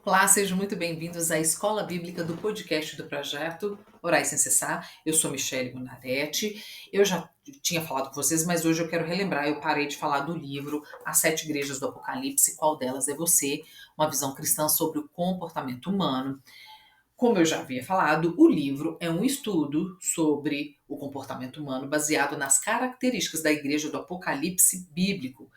Olá, sejam muito bem-vindos à Escola Bíblica do podcast do projeto Orai Sem Cessar. Eu sou Michele Munarete. Eu já tinha falado com vocês, mas hoje eu quero relembrar. Eu parei de falar do livro As Sete Igrejas do Apocalipse, Qual Delas é Você? Uma visão cristã sobre o comportamento humano. Como eu já havia falado, o livro é um estudo sobre o comportamento humano baseado nas características da igreja do Apocalipse bíblico.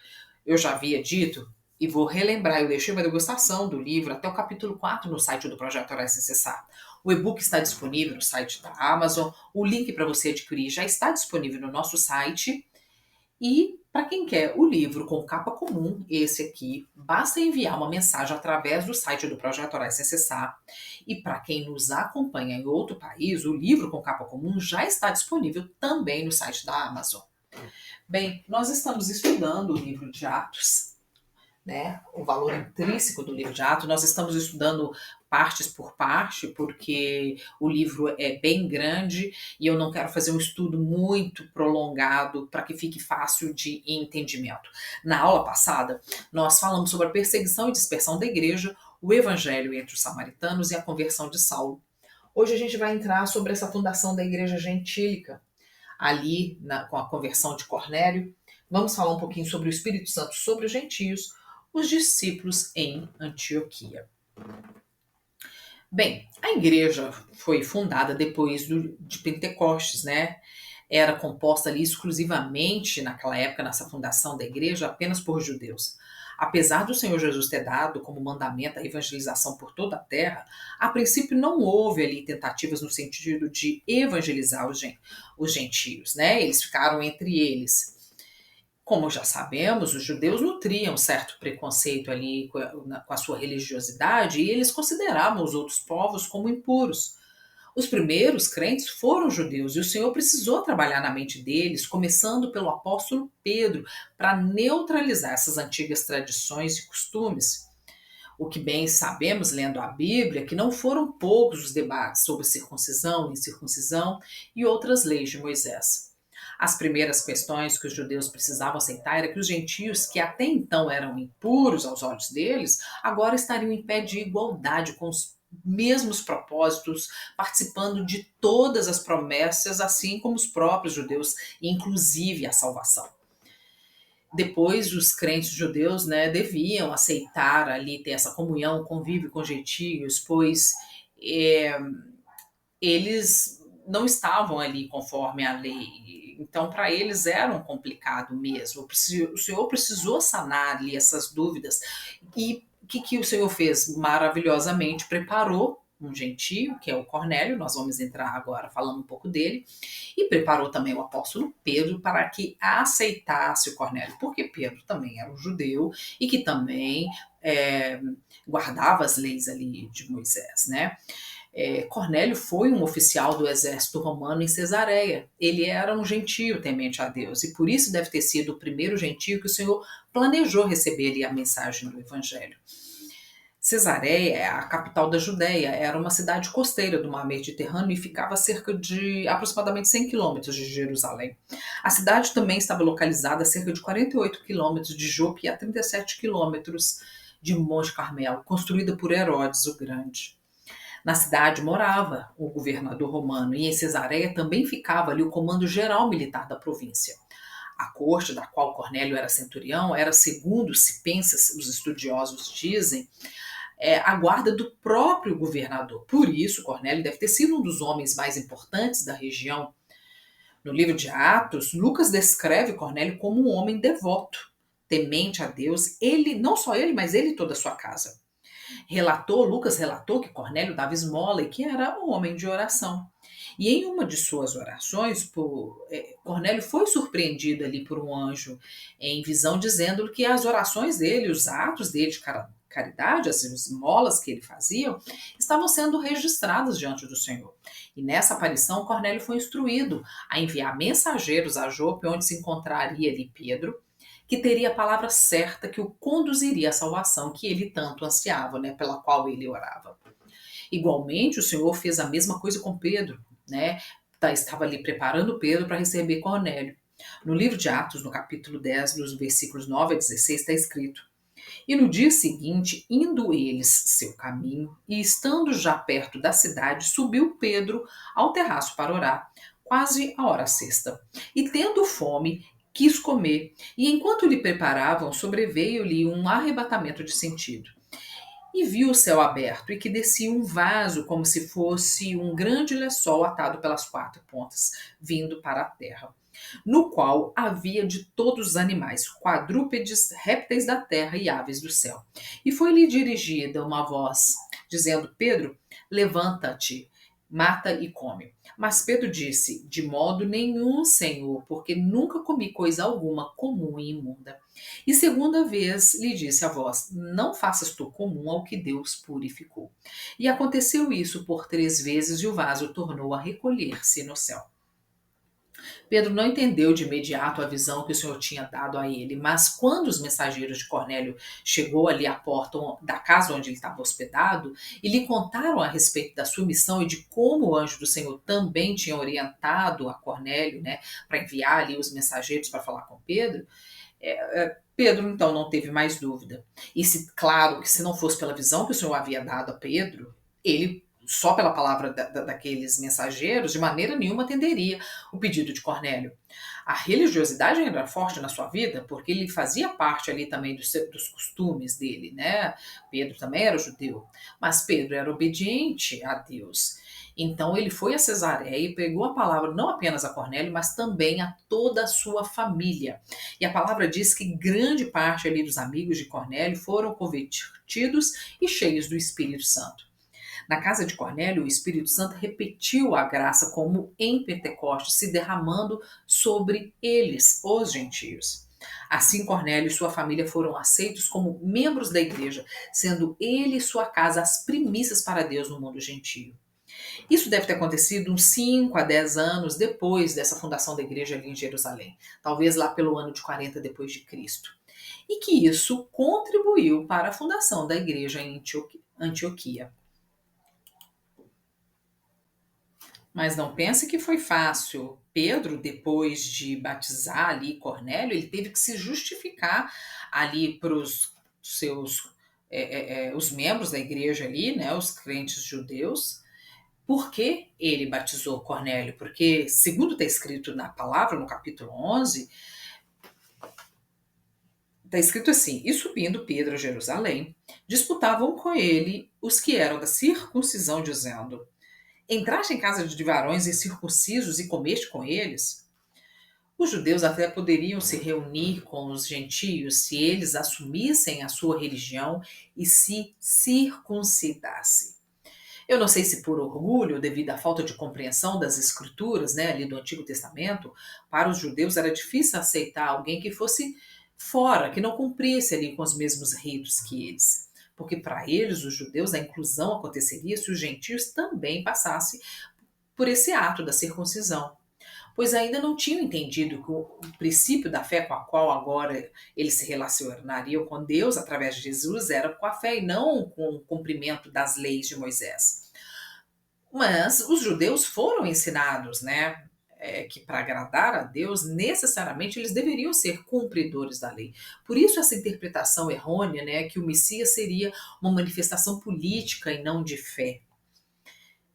Eu já havia dito e vou relembrar, eu deixei uma degustação do livro até o capítulo 4 no site do Projeto Orar Sem Cessar. O e-book está disponível no site da Amazon, o link para você adquirir já está disponível no nosso site. E para quem quer o livro com capa comum, esse aqui, basta enviar uma mensagem através do site do Projeto Orar Sem Cessar. E para quem nos acompanha em outro país, o livro com capa comum já está disponível também no site da Amazon. Bem, nós estamos estudando o livro de Atos, né? O valor intrínseco do livro de Atos. Nós estamos estudando partes por parte, porque o livro é bem grande e eu não quero fazer um estudo muito prolongado para que fique fácil de entendimento. Na aula passada, nós falamos sobre a perseguição e dispersão da igreja, o evangelho entre os samaritanos e a conversão de Saulo. Hoje a gente vai entrar sobre essa fundação da igreja gentílica, com a conversão de Cornélio. Vamos falar um pouquinho sobre o Espírito Santo sobre os gentios, os discípulos em Antioquia. Bem, a igreja foi fundada depois de Pentecostes, né? Era composta ali exclusivamente, naquela época, nessa fundação da igreja, apenas por judeus. Apesar do Senhor Jesus ter dado como mandamento a evangelização por toda a terra, a princípio não houve ali tentativas no sentido de evangelizar os gentios, né? Eles ficaram entre eles. Como já sabemos, os judeus nutriam certo preconceito ali com a sua religiosidade e eles consideravam os outros povos como impuros. Os primeiros crentes foram judeus e o Senhor precisou trabalhar na mente deles, começando pelo apóstolo Pedro, para neutralizar essas antigas tradições e costumes. O que bem sabemos, lendo a Bíblia, que não foram poucos os debates sobre circuncisão, incircuncisão e outras leis de Moisés. As primeiras questões que os judeus precisavam aceitar era que os gentios, que até então eram impuros aos olhos deles, agora estariam em pé de igualdade com os mesmos propósitos, participando de todas as promessas, assim como os próprios judeus, inclusive a salvação. Depois, os crentes judeus, né, deviam aceitar ali ter essa comunhão, convívio com gentios, pois é, eles não estavam ali conforme a lei. Então, para eles era um complicado mesmo. O Senhor precisou sanar ali essas dúvidas. E o que o Senhor fez? Maravilhosamente preparou um gentio, que é o Cornélio, nós vamos entrar agora falando um pouco dele, e preparou também o apóstolo Pedro para que aceitasse o Cornélio, porque Pedro também era um judeu e que também guardava as leis ali de Moisés, né? Cornélio foi um oficial do exército romano em Cesareia. Ele era um gentio temente a Deus e por isso deve ter sido o primeiro gentio que o Senhor planejou receber ali a mensagem do evangelho. Cesareia é a capital da Judéia, era uma cidade costeira do mar Mediterrâneo e ficava a cerca de aproximadamente 100 quilômetros de Jerusalém. A cidade também estava localizada a cerca de 48 quilômetros de Jope e a 37 quilômetros de Monte Carmelo, construída por Herodes o Grande. Na cidade morava o governador romano e em Cesareia também ficava ali o comando geral militar da província. A corte da qual Cornélio era centurião era, segundo se pensa, os estudiosos dizem, a guarda do próprio governador. Por isso, Cornélio deve ter sido um dos homens mais importantes da região. No livro de Atos, Lucas descreve Cornélio como um homem devoto, temente a Deus, ele, não só ele, mas ele e toda a sua casa. Lucas relatou que Cornélio dava esmola e que era um homem de oração. E em uma de suas orações, Cornélio foi surpreendido ali por um anjo em visão, dizendo que as orações dele, os atos dele de caridade, as esmolas que ele fazia, estavam sendo registradas diante do Senhor. E nessa aparição, Cornélio foi instruído a enviar mensageiros a Jope, onde se encontraria ali Pedro, que teria a palavra certa que o conduziria à salvação que ele tanto ansiava, né, pela qual ele orava. Igualmente, o Senhor fez a mesma coisa com Pedro, né? Estava ali preparando Pedro para receber Cornélio. No livro de Atos, no capítulo 10, dos versículos 9 a 16, está escrito: E no dia seguinte, indo eles seu caminho, e estando já perto da cidade, subiu Pedro ao terraço para orar, quase a hora sexta. E tendo fome, quis comer, e enquanto lhe preparavam, sobreveio-lhe um arrebatamento de sentido. E viu o céu aberto, e que descia um vaso como se fosse um grande lençol atado pelas quatro pontas, vindo para a terra, no qual havia de todos os animais, quadrúpedes, répteis da terra e aves do céu. E foi-lhe dirigida uma voz, dizendo: Pedro, levanta-te, mata e come. Mas Pedro disse: De modo nenhum, Senhor, porque nunca comi coisa alguma comum e imunda. E segunda vez lhe disse a voz: Não faças tu comum ao que Deus purificou. E aconteceu isso por 3 vezes, e o vaso tornou a recolher-se no céu. Pedro não entendeu de imediato a visão que o Senhor tinha dado a ele, mas quando os mensageiros de Cornélio chegou ali à porta da casa onde ele estava hospedado e lhe contaram a respeito da sua missão e de como o anjo do Senhor também tinha orientado a Cornélio, né, para enviar ali os mensageiros para falar com Pedro, Pedro então não teve mais dúvida. E claro que se não fosse pela visão que o Senhor havia dado a Pedro, ele só pela palavra daqueles mensageiros, de maneira nenhuma atenderia o pedido de Cornélio. A religiosidade era forte na sua vida, porque ele fazia parte ali também dos costumes dele, né? Pedro também era judeu, mas Pedro era obediente a Deus. Então ele foi a Cesareia e pregou a palavra não apenas a Cornélio, mas também a toda a sua família. E a palavra diz que grande parte ali dos amigos de Cornélio foram convertidos e cheios do Espírito Santo. Na casa de Cornélio, o Espírito Santo repetiu a graça como em Pentecostes, se derramando sobre eles, os gentios. Assim, Cornélio e sua família foram aceitos como membros da igreja, sendo ele e sua casa as primícias para Deus no mundo gentio. Isso deve ter acontecido uns 5 a 10 anos depois dessa fundação da igreja ali em Jerusalém, talvez lá pelo ano de 40 depois de Cristo. E que isso contribuiu para a fundação da igreja em Antioquia. Mas não pense que foi fácil. Pedro, depois de batizar ali Cornélio, ele teve que se justificar ali para os seus os membros da igreja ali, né, os crentes judeus, por que ele batizou Cornélio? Porque, segundo está escrito na palavra, no capítulo 11, está escrito assim: E subindo Pedro a Jerusalém, disputavam com ele os que eram da circuncisão, dizendo: Entraste em casa de varões incircuncisos e comeste com eles? Os judeus até poderiam se reunir com os gentios se eles assumissem a sua religião e se circuncidassem. Eu não sei se por orgulho, devido à falta de compreensão das escrituras, né, ali do Antigo Testamento, para os judeus era difícil aceitar alguém que fosse fora, que não cumprisse ali com os mesmos ritos que eles. Porque para eles, os judeus, a inclusão aconteceria se os gentios também passassem por esse ato da circuncisão, pois ainda não tinham entendido que o princípio da fé com a qual agora eles se relacionariam com Deus através de Jesus era com a fé e não com o cumprimento das leis de Moisés. Mas os judeus foram ensinados, né, que para agradar a Deus, necessariamente eles deveriam ser cumpridores da lei. Por isso essa interpretação errônea, né, que o Messias seria uma manifestação política e não de fé.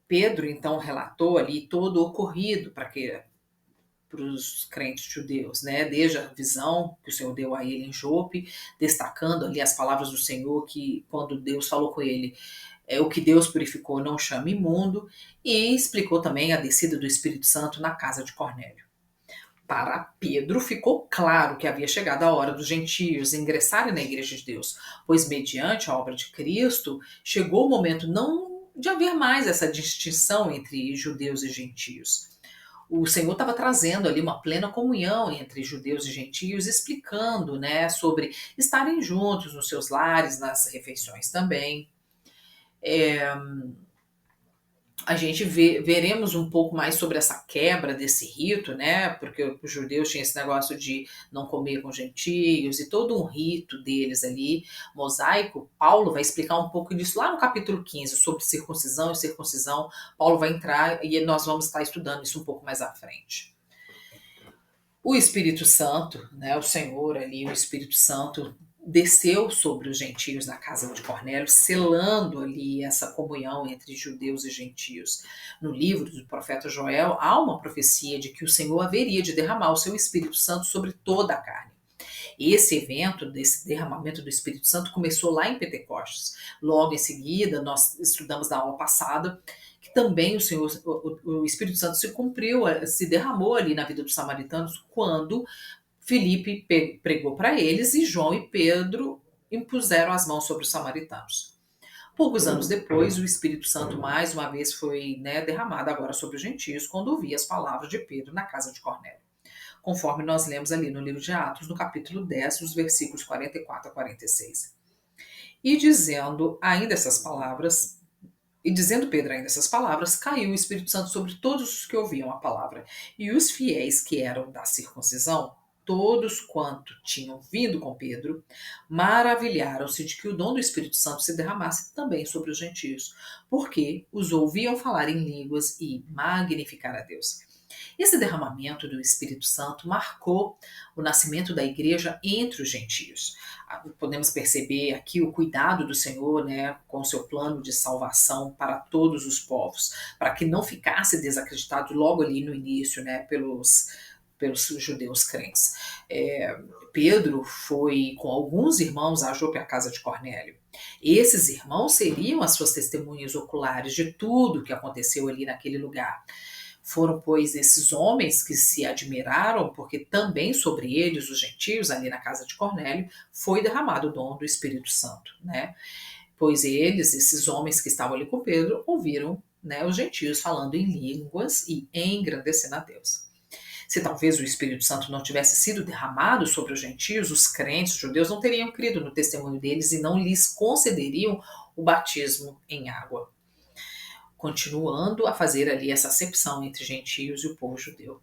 Pedro então relatou ali todo o ocorrido para os crentes judeus, né? Desde a visão que o Senhor deu a ele em Jope, destacando ali as palavras do Senhor que quando Deus falou com ele, o que Deus purificou não chama imundo, e explicou também a descida do Espírito Santo na casa de Cornélio. Para Pedro ficou claro que havia chegado a hora dos gentios ingressarem na igreja de Deus, pois mediante a obra de Cristo chegou o momento não de haver mais essa distinção entre judeus e gentios. O Senhor estava trazendo ali uma plena comunhão entre judeus e gentios, explicando, né, sobre estarem juntos nos seus lares, nas refeições também. A gente veremos um pouco mais sobre essa quebra desse rito, né? Porque os judeus tinham esse negócio de não comer com gentios e todo um rito deles ali, mosaico. Paulo vai explicar um pouco disso lá no capítulo 15, sobre circuncisão e circuncisão. Paulo vai entrar e nós vamos estar estudando isso um pouco mais à frente. O Espírito Santo, né? O Senhor ali, o Espírito Santo, desceu sobre os gentios na casa de Cornélio, selando ali essa comunhão entre judeus e gentios. No livro do profeta Joel, há uma profecia de que o Senhor haveria de derramar o seu Espírito Santo sobre toda a carne. Esse evento, desse derramamento do Espírito Santo, começou lá em Pentecostes. Logo em seguida, nós estudamos na aula passada que também o Senhor, o Espírito Santo se cumpriu, se derramou ali na vida dos samaritanos quando Filipe pregou para eles e João e Pedro impuseram as mãos sobre os samaritanos. Poucos anos depois, o Espírito Santo mais uma vez foi derramado agora sobre os gentios quando ouvia as palavras de Pedro na casa de Cornélio, conforme nós lemos ali no livro de Atos, no capítulo 10, os versículos 44 a 46. E dizendo ainda essas palavras, e dizendo Pedro ainda essas palavras, caiu o Espírito Santo sobre todos os que ouviam a palavra. E os fiéis que eram da circuncisão, todos quanto tinham vindo com Pedro, maravilharam-se de que o dom do Espírito Santo se derramasse também sobre os gentios, porque os ouviam falar em línguas e magnificar a Deus. Esse derramamento do Espírito Santo marcou o nascimento da igreja entre os gentios. Podemos perceber aqui o cuidado do Senhor, com o seu plano de salvação para todos os povos, para que não ficasse desacreditado logo ali no início, pelos judeus crentes. Pedro foi com alguns irmãos a Jope, a casa de Cornélio. Esses irmãos seriam as suas testemunhas oculares de tudo que aconteceu ali naquele lugar. Foram, pois, esses homens que se admiraram, porque também sobre eles, os gentios, ali na casa de Cornélio, foi derramado o dom do Espírito Santo, Pois eles, esses homens que estavam ali com Pedro, ouviram, os gentios falando em línguas e engrandecendo a Deus. Se talvez o Espírito Santo não tivesse sido derramado sobre os gentios, os crentes, os judeus, não teriam crido no testemunho deles e não lhes concederiam o batismo em água, continuando a fazer ali essa acepção entre gentios e o povo judeu.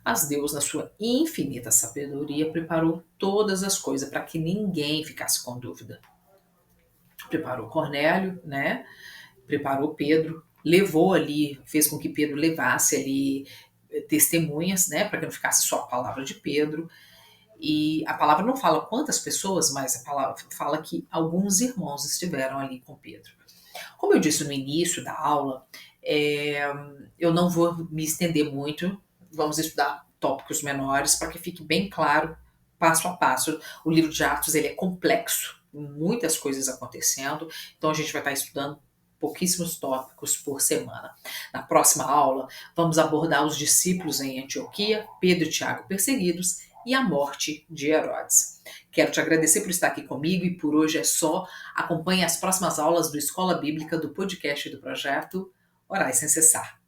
Mas Deus, na sua infinita sabedoria, preparou todas as coisas para que ninguém ficasse com dúvida. Preparou Cornélio, preparou Pedro, levou ali, fez com que Pedro levasse ali testemunhas, para que não ficasse só a palavra de Pedro. E a palavra não fala quantas pessoas, mas a palavra fala que alguns irmãos estiveram ali com Pedro. Como eu disse no início da aula, eu não vou me estender muito, vamos estudar tópicos menores para que fique bem claro, passo a passo. O livro de Atos ele é complexo, muitas coisas acontecendo, então a gente vai estar estudando pouquíssimos tópicos por semana. Na próxima aula, vamos abordar os discípulos em Antioquia, Pedro e Tiago perseguidos e a morte de Herodes. Quero te agradecer por estar aqui comigo e por hoje é só. Acompanhe as próximas aulas do Escola Bíblica do podcast do projeto Orai Sem Cessar.